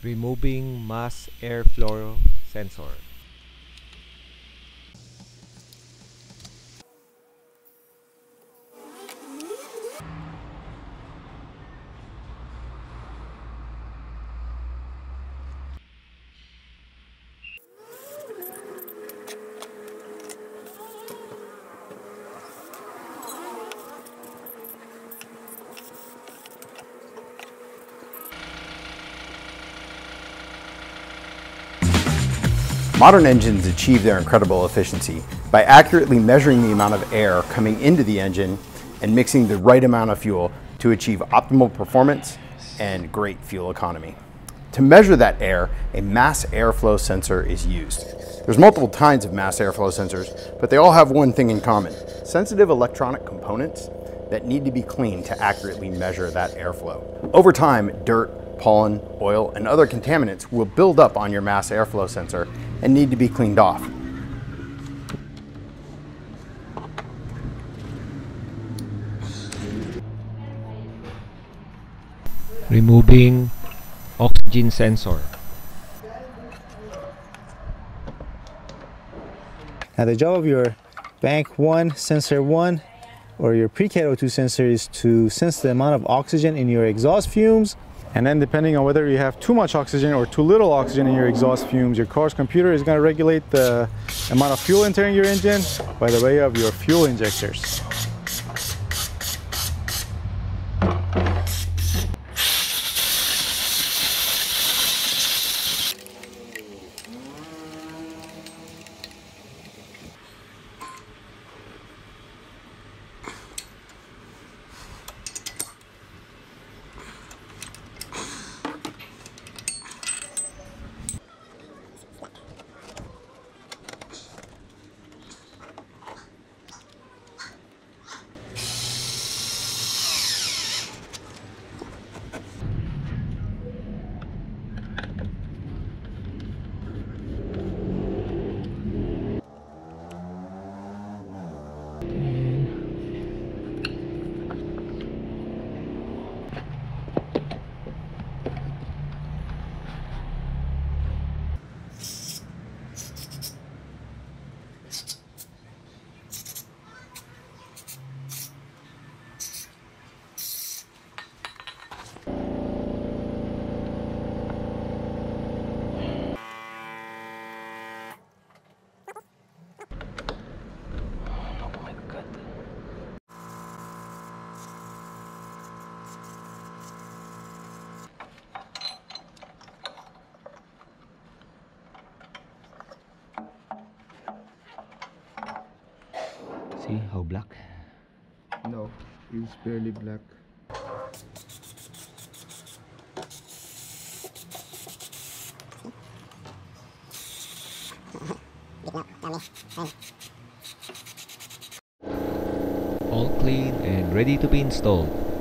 Removing mass airflow sensor. Modern engines achieve their incredible efficiency by accurately measuring the amount of air coming into the engine and mixing the right amount of fuel to achieve optimal performance and great fuel economy. To measure that air, a mass airflow sensor is used. There's multiple kinds of mass airflow sensors, but they all have one thing in common: sensitive electronic components that need to be cleaned to accurately measure that airflow. Over time, dirt, pollen, oil, and other contaminants will build up on your mass airflow sensor and need to be cleaned off. Removing oxygen sensor. Now the job of your bank 1, sensor 1, or your pre-cat O2 sensor is to sense the amount of oxygen in your exhaust fumes. And then depending on whether you have too much oxygen or too little oxygen in your exhaust fumes, your car's computer is going to regulate the amount of fuel entering your engine by the way of your fuel injectors. See how black? No, it's barely black. All clean and ready to be installed.